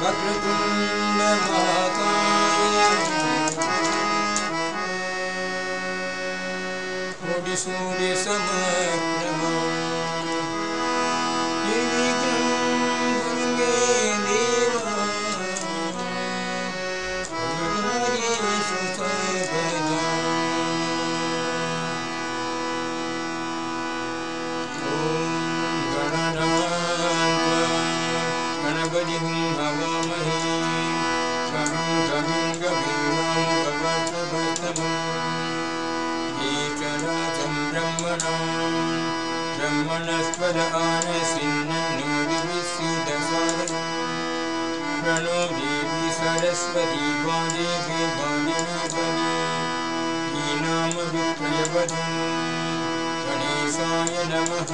वक्रतुण्ड महाकाय कोटि सूर्य समप्रभा निर्विघ्नं कुरु मे देव सर्वकार्येषु सर्वदा। गणपतिं हवामहे कविं कवीनां भवत्प्रभस्तमम् एकराजं ब्रह्मणस्पद आनसिन्नन्नोदिविसीदसादनं प्रणो देवी सरस्वती वादेवी वादिनीपदी हीनामविप्रयवधूं गणेशाय नमः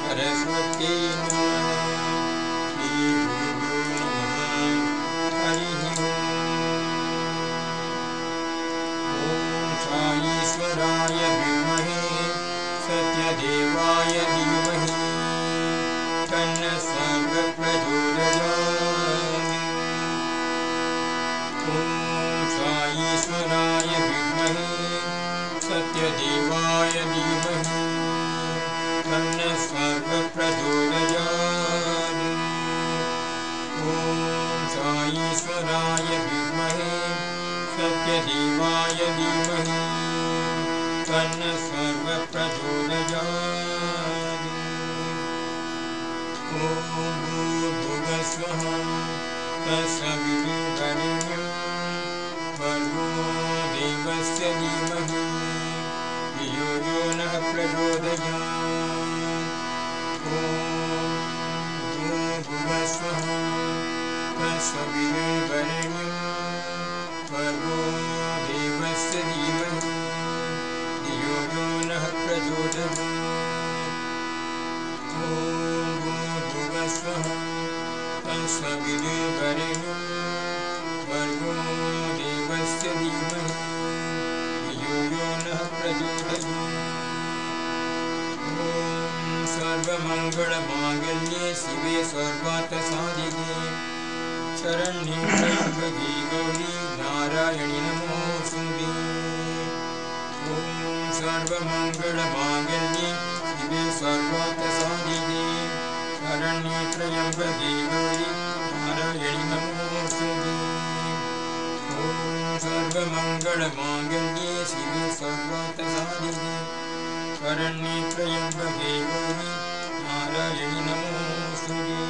सरस्वत्यै नमः। ईश्वराय विद्महे सत्यदेवाय धीमहि तन्नः सर्वः प्रचोदयात्। ॐ ईश्वराय विद्महे सत्यदेवाय धीमहि तन्नः सर्वः प्रचोदयात्। ॐ ईश्वराय विद्महे सत्यदेवाय धीमहि तन्नः सर्वः प्रचोदयात्। ॐ भूर्भुवस्वः तत्सवितुर्वरेण्यं भर्गो देवस्य धीमहि धियो यो नः प्रचोदयात्। ॐ भूर्भुवस्वः तत्सवितुर्वरेण्यं भर्गो देवस्य धीमहि धियो यो नः प्रचोदयात्। ॐ भूर्भुवस्वः तत्सवितुर्वरेण्यं भर्गो देवस्य धीमहि धियो यो नः प्रचोदयात्। ॐ सर्वमङ्गलमाङ्गल्ये शिवे सर्वार्थसाधिके शरण्ये त्र्यम्बके गौरी नारायणि नमोऽस्तुते। ॐ सर्वमङ्गलमाङ्गल्ये शिवे सर्वार्थसाधिके शरण्ये त्र्यम्बके गौरी नारायणि नमोऽस्तुते। ॐ सर्वमङ्गलमाङ्गल्ये शिवे सर्वार्थसाधिके शरण्ये त्र्यम्बके गौरी नारायणि नमोऽस्तुते।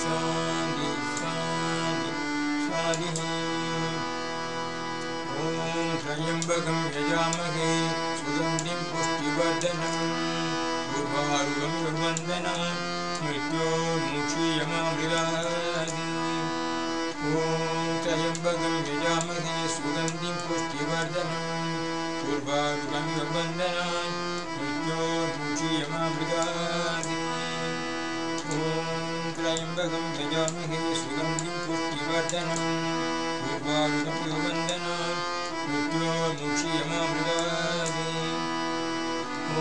शान्ति शान्ति शान्तिः। ॐ त्र्यम्बकं यजामहे सुगन्धिं पुष्टिवर्धनं उर्वारुकं वन्दनं मृत्योर्मुक्षीयमामृतात्। ॐ त्र्यम्बकं यजामहे सुगन्धिं पुष्टिवर्धनं उर्वारुकं वन्दनं मृत्योर्मुक्षीयमामृतात्। ॐ त्र्यम्बकं यजामहे सुगन्धिं पुष्टिवर्धनं उर्वारुकं वन्दनं मृत्योर्मुक्षीयमामृतात्। ॐ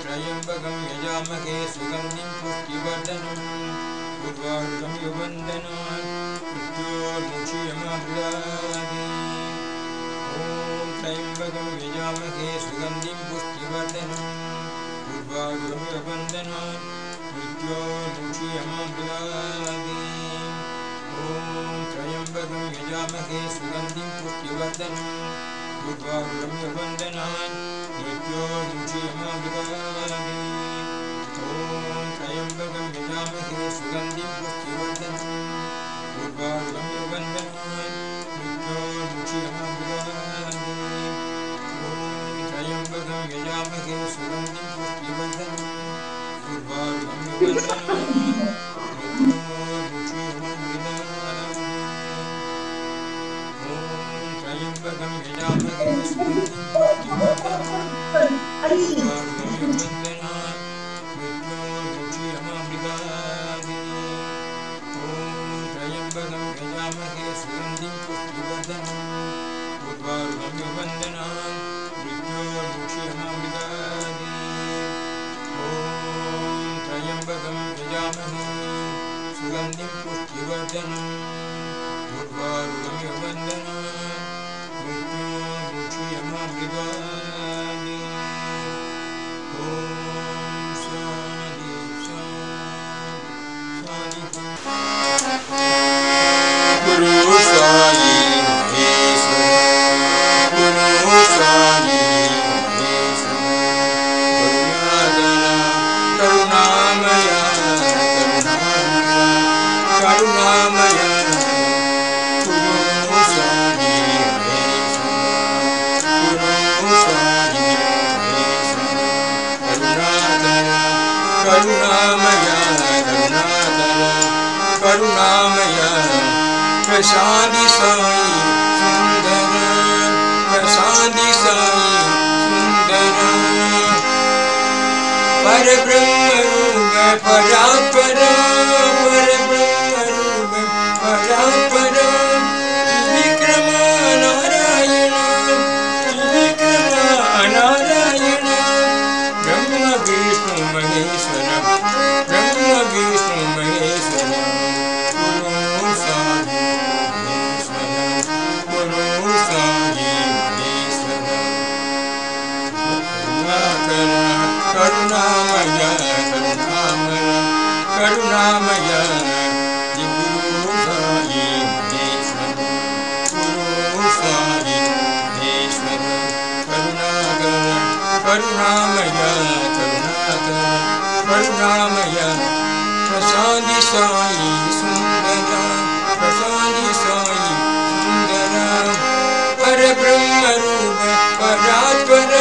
त्र्यम्बकं यजामहे सुगन्धिं पुष्टिवर्धनं उर्वारुकं वन्दनं मृत्योर्मुक्षीयमामृतात्। ॐ त्र्यम्बकं यजामहे सुगन्धिं पुष्टिवर्धनं उर्वारुकं वन्दनं मृत्योर्मुक्षीयमामृतात्। ॐ त्र्यम्बकं यजामहे सुगन्धिं पुष्टिवर्धनं उर्वारुकं वन्दनं मृत्योर्मुक्षीयमामृतात्। ॐ त्र्यम्बकं यजामहे सुगन्धिं पुष्टिवर्धनं उर्वारुकं वन्दनं मृत्योर्मुक्षीयमामृतात्। ॐ त्र्यम्बकं यजामहे सुगन्धिं पुष्टिवर्धनं उर्वारुकं वन्दनं मृत्योर्मुक्षीयमामृतात्। ॐ त्र्यम्बकं यजामहे सुगन्धिं पुष्टिवर्धनं उर्वारुकं वन्दनं मृत्योर्मुक्षीयमामृतात्। ॐ त्र्यम्बकं यजामहे सुगन्धिं पुष्टिवर्धनं उर्वारुकं वन्दनं मृत्योर्मुक्षीयमामृतात्। ॐ त्र्यम्बकं यजामहे सुगन्धिं पुष्टिवर्धनम् उर्वारुकमिव वन्दना मुक्ष्यमामृगानि ॐ शान्ति शान्ति गुरु साई गुरु साई करुणामय करुणामय गुरु साई गुरु साई करुणामय करुणामय प्रसादि साई सुंदर प्रसादि साई सुंदर परब्रह्म रूप परात्पर परब्रह्म रूप परात्पर त्रिविक्रम नारायण त्रिविक्रम नारायण ब्रह्म विष्णु महेश्वर ब्रह्म विष्णु महेश्वर गुरु साई गुरु साई महेश्वर करुणामय करुणामय करुणामय गुरु साई महेश्वर गुरु साई महेश्वर करुणामय करुणामय प्रसादि साई सुंदर प्रसादि साई सुंदर परब्रह्म रूप परात्पर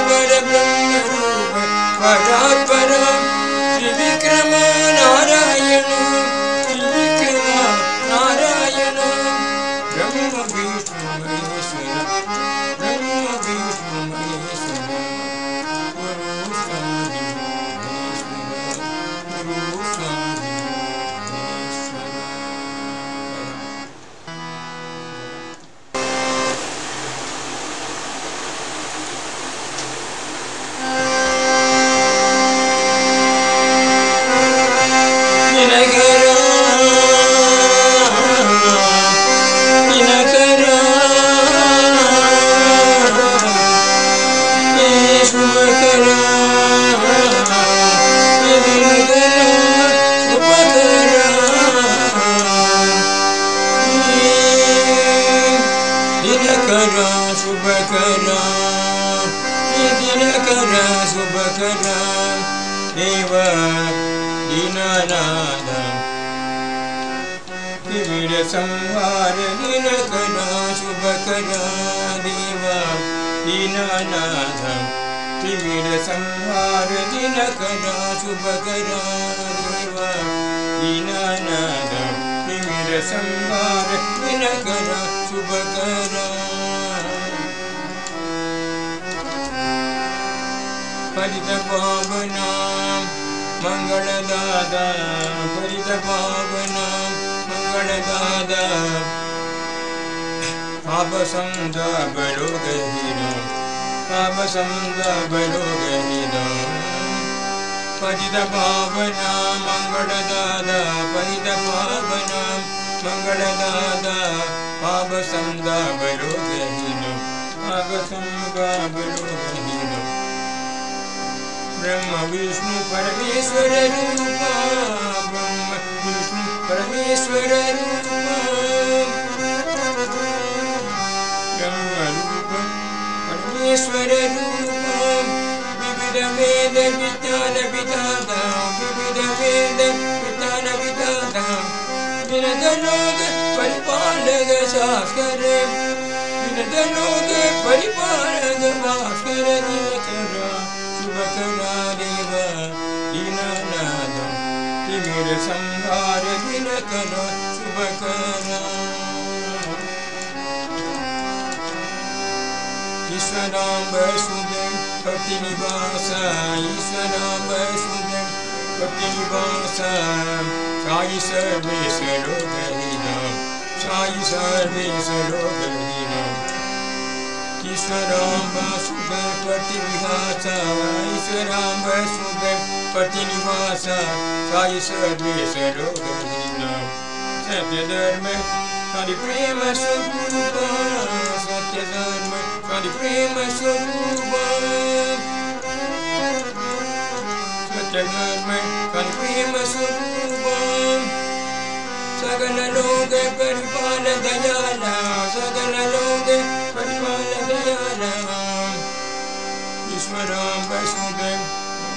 परब्रह्म रूप परात्पर त्रिविक्रम नारायण त्रिविक्रम नारायण ब्रह्म विष्णु महेश्वर ब्रह्म विष्णु महेश्वर गुरु साई महेश्वर गुरु साई महेश्वर देवा दीनानाथ त्रिविध संहार दिनकरा शुभकरा देवा दीनानाथ त्रिविध संहार दिनकरा शुभकरा देवा दीनानाथ त्रिविध संहार दिनकरा शुभकरा परित पावना मंगलदाता परित पावना मंगलदाता पाप संताप रोगहीन पाप संताप रोगहीन परित पावना मंगलदाता परित पावना मंगलदाता पाप संताप रोगहीन पाप संताप रोगहीन ब्रह्म विष्णु परमेश्वर रूपा ब्रह्म विष्णु परमेश्वर रूपा ब्रह्म रूप परमेश्वर रूपा विविध वेद विज्ञान विधाता विविध वेद विज्ञान विधाता विनद लोक परिपालक शास्कर विनद लोक परिपालक भास्कर दिनकरा शुभकरा देवा दीनानाथ त्रिविध संहार दिनकरा शुभकरा ईश्वरां वसुदेव पतिनिवास ईश्वरां वसुदेव पतिनिवास साई सर्वेश लोकहीना साई सर्वेश लोकहीना ईश्वरां वसुदेव पतिनिवास ईश्वरां वसुदेव पतिनिवास साई सर्वेश लोकहीना सत्यधर्म स्वामी प्रेम स्वरूप सत्यधर्म स्वामी प्रेम स्वरूप सत्यधर्म स्वामी प्रेम स्वरूप सकल लोक परिपाल दयाला सकल लोक परिपाल दयाला ईश्वरं वसुदेव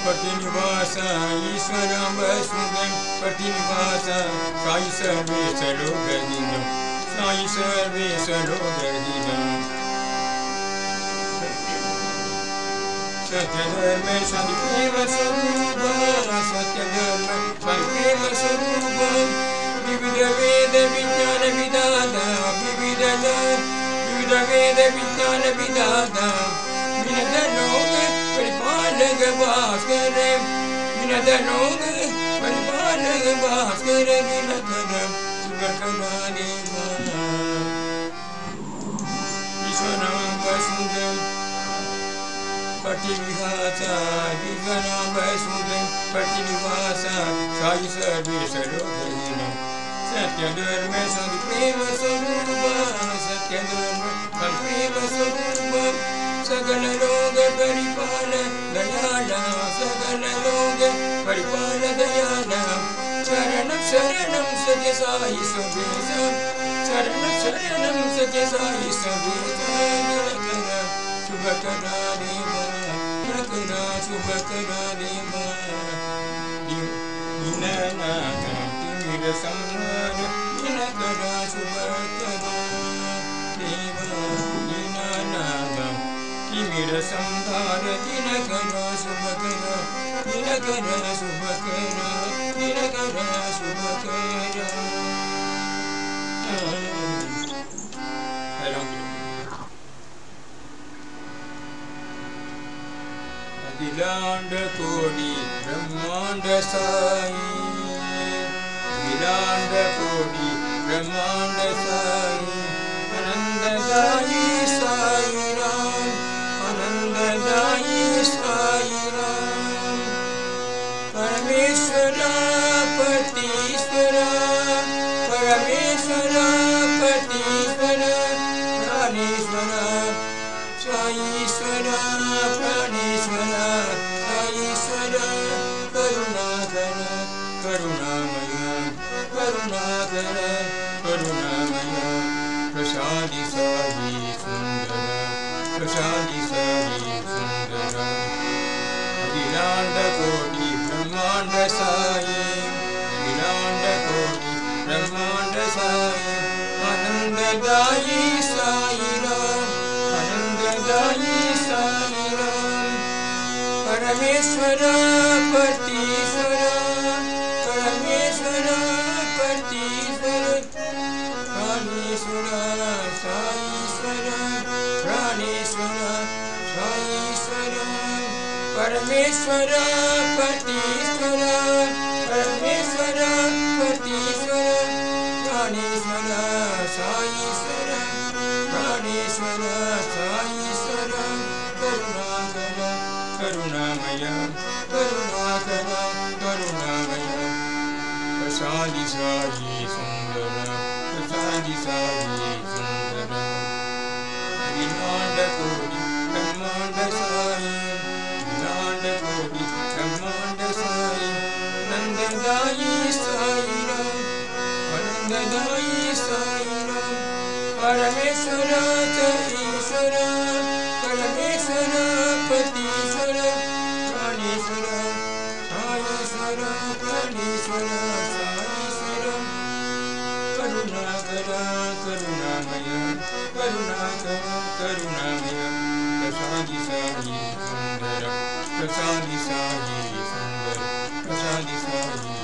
पतिनिवास ईश्वरं वसुदेव पतिनिवास साई सर्वेश लोकहितं साई सर्वेश लोकहितं सत्यधर्म स्वामी प्रेम स्वरूप सत्यधर्म स्वामी प्रेम स्वरूप विविध वेद विज्ञान विदाता विविध वेद विज्ञान विदाता विनद लोक परिपालक भास्कर विनद लोक परिपालक भास्कर विनद सुभकरा देवा ईश्वरं वसुदेव पतिनिवास ईश्वरं वसुदेव पतिनिवास साई सर्वेश लोकहितं सत्यधर्म स्वामी प्रेम स्वरूप सत्यधर्म स्वामी प्रेम स्वरूप सकल लोक परिपाल दयाला सकल लोक परिपाल दयाला शरणं शरणं सत्य साई सर्वेश शरणं शरणं सत्य साई सर्वेश शुभकरा देवा शुभकरा देवा दीननाथ तिमिर संहार दीनकरा शुभकरा देवा दीननाथ तिमिर संहार दीनकरा शुभकरा दीनकरा शुभकरा दीनकरा शुभकरा अखिलांड कोटि ब्रह्मांड साई अखिलांड कोटि ब्रह्मांड साई आनंददायी साई राम आनंददायी साई राम परमेश्वर पतीश्वर परमेश्वर पतीश्वर प्राणेश्वर साईश्वर प्राणेश्वर साईश्वर करुणाकर करुणामय करुणाकर करुणामय प्रसादी साई सुंदर प्रसादी साई सुंदर अखिलांड कोटि ब्रह्मांड साई अखिलांड कोटि ब्रह्मांड साई आनंददायी साई राम आनंददायी साई राम परमेश्वर पतीश्वर परमेश्वर पतीश्वर प्राणेश्वर साईश्वर प्राणेश्वर साईश्वर परमेश्वर पतीश्वर परमेश्वर पतीश्वर प्राणेश्वर साईश्वर प्राणेश्वर साईश्वर करुणाकर करुणामय करुणाकर करुणामय प्रसादी साई सुंदर प्रसादी साई सुंदर अखिलांड कोटि ब्रह्मांड साई अखिलांड कोटि ब्रह्मांड साई आनंददायी साई राम आनंददायी साई राम परमेश्वर ईश्वर परमेश्वर पतीश्वर प्राणेश्वर साईश्वर प्राणेश्वर साईश्वर करुणाकर करुणामय करुणाकर करुणामय प्रसादी साई सुंदर प्रसादी साई सुंदर प्रसादी साई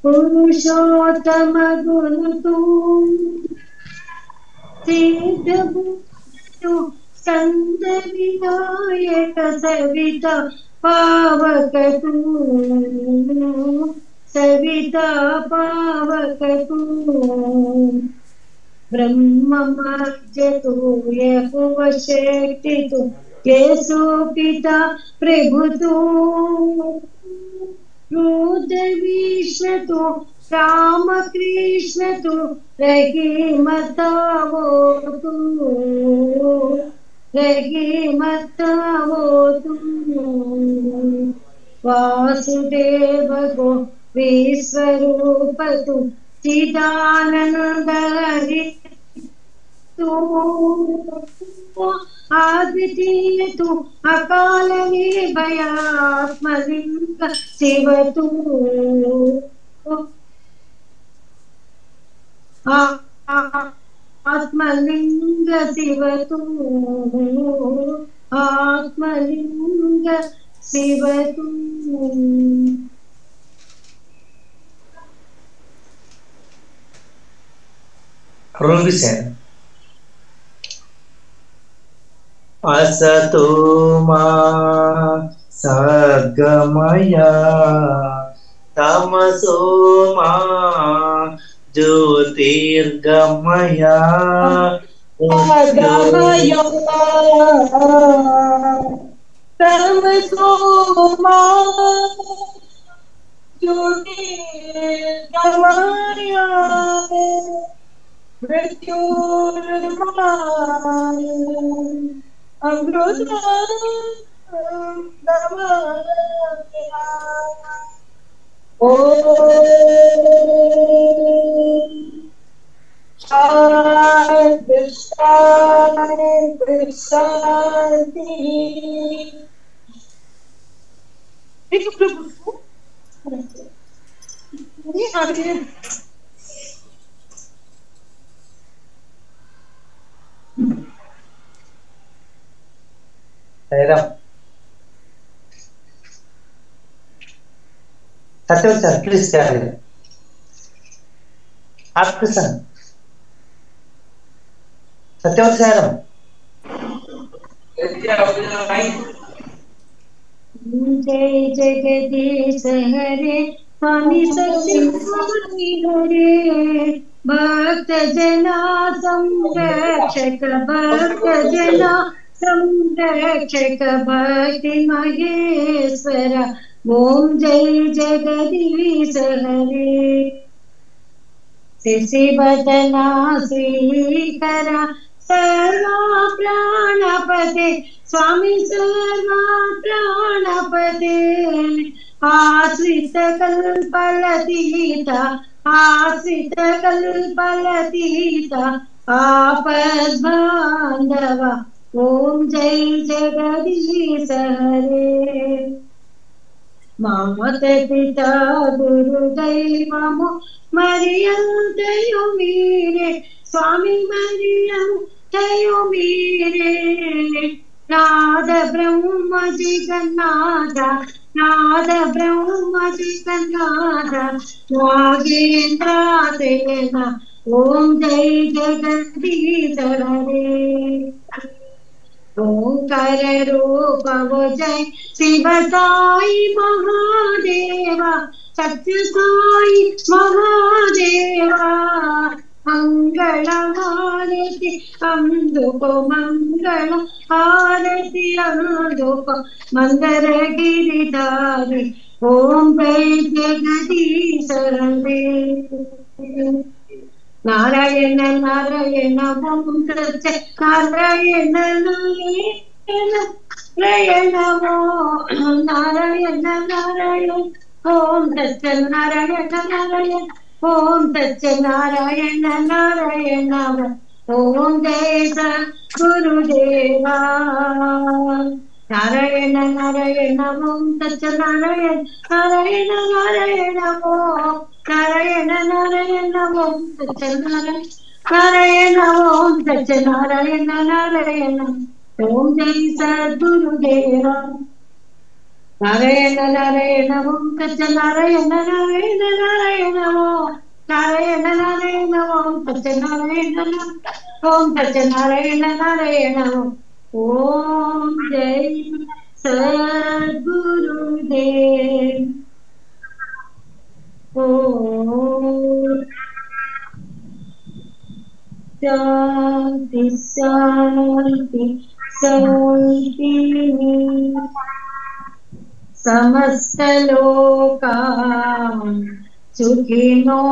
पुरुषोत्तम गुण तू सिद्ध स्कंद विनायक सविता पावक तू सविता पावक तू ब्रह्म मध्य तू यहुव शक्ति तू येसु पिता प्रभु तू, क्रोध विष्णु तू, राम कृष्ण तू, रहीमत वो तू, रहीमत वो तू। वासुदेव गो विश्वरूप तू, चिदानंद हरि तू, आदितीय तू, अकाल निर्भयात्मलिंग शिव तू, आत्मलिंग शिव तू, आत्मलिंग शिव तू। असतो मा सद्गमया, तमसो मा ज्योतिर्गमया, गमया तमसो मा ज्योतिर्गमया, मृत्युर्गमय अमृतगमया। शांति शांति शांति। एक प्रभु ये आगे सत्यवती सर प्लीज carry आपके सर सत्यवती सर जय जगदीश हरे स्वामी सच्चिदानंद हरे, भक्त जना संरक्षक, भक्त जना संरक्षक, भक्ति महेश्वर, ओम जय जगदीश हरे। शिशिवदना श्रीकरा सर्वा प्राणपते, स्वामी सर्वा प्राणपते, आश्रित कल्पलतीता, आश्रित कल्पलतीता, आपद्बांधव, ओम जय जगदीश हरे। मात पिता गुरुदैवमो मरियंतयो मीरे, स्वामी मरियंतयो मीरे, नाद ब्रह्म जगन्नाथ, नाद ब्रह्म जगन्नाथ, नागेन्द्र ओम जय जगदीश हरे। ओंकार रूप जय शिव साई महादेवा, सत्य साई महादेवा, मंगल हारति अंधुको, मंगल हारति अंधुको, मंदर गिरिधारी, ओम जय जगदीश हरे। नारायण नारायण ओम सच्चे नारायण नारायण नारायण नारायण नारायण ओम सच्चे नारायण नारायण ओम सच्चे नारायण नारायण ओम जय गुरुदेवा। नारायण नारायण ओम सच्चे नारायण नारायण नारायण ओम नारायण नारायण ओम सत्यनारायण नारायण ओम सत्यनारायण नारायण ओम जय सद्गुरुदेवा। नारायण नारायण ओम सत्यनारायण नारायण नारायण ओम नारायण नारायण ओम सत्यनारायण ओम सत्यनारायण नारायण ओम जय सद्गुरुदेव। शांति शांति शान्तिः समस्तलोका सुखिनो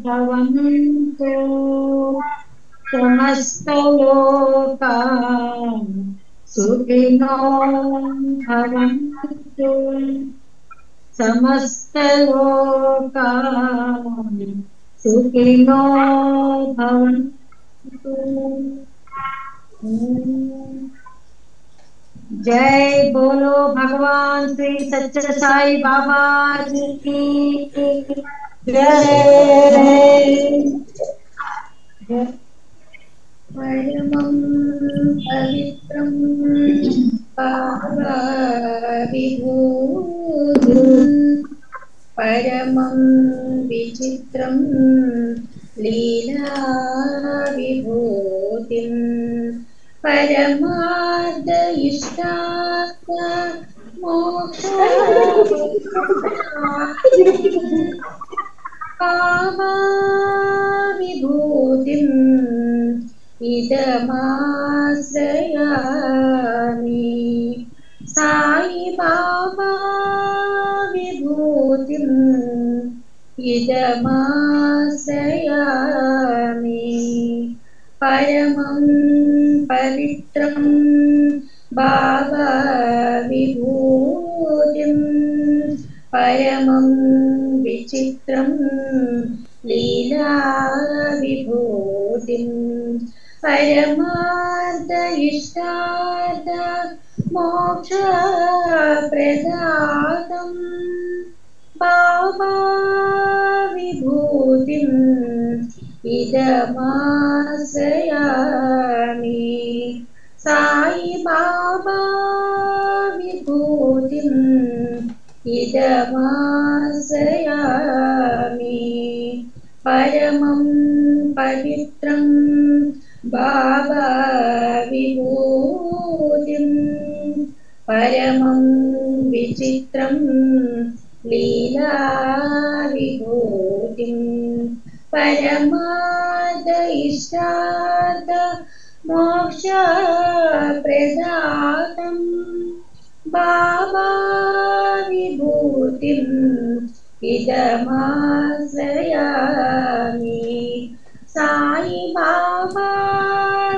भवन्तु समस्तलोका सुखिनो भवन्तु समस्तलोका सुखिनो भवन्तु। जय बोलो भगवान श्री सच्चे साई बाबा जी की जय। परमं पवित्रं पावविभूतिं परमं विचित्रं लीला विभूतिं परमार्थ इष्टार्थ मोक्ष कामा विभूतिं इदमाश्रयामि साई बाबा विभूतिं इदमाश्रयामि परमं पवित्रं बाबा विभूतिं परमं विचित्रं लीला विभूतिं परमार्थ इष्टार्थ मोक्ष प्रदातं बाबा विभूतिं इदमाश्रयामि साई बाबा विभूतिं इदमाश्रयामि परमं पवित्रं बाबा विभूतिं परमं विचित्रं लीला विभूतिं परमार्थ इष्टार्थ मोक्ष प्रदातं बाबा विभूतिं इदमाश्रयामि साई बाबा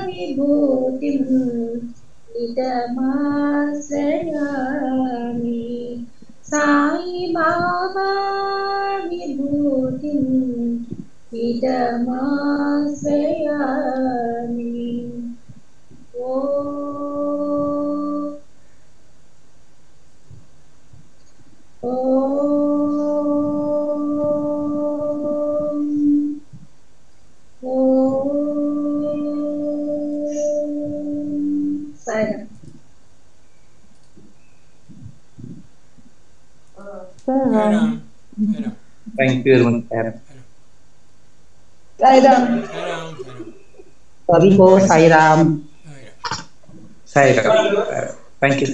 विभूतिं इदमाश्रयामि साई बाबा विभूतिं इदमाश्रयामि। ओ Thank you very much, Sarah. Sabi ko, Sai Ram. Sai Ram. Thank you.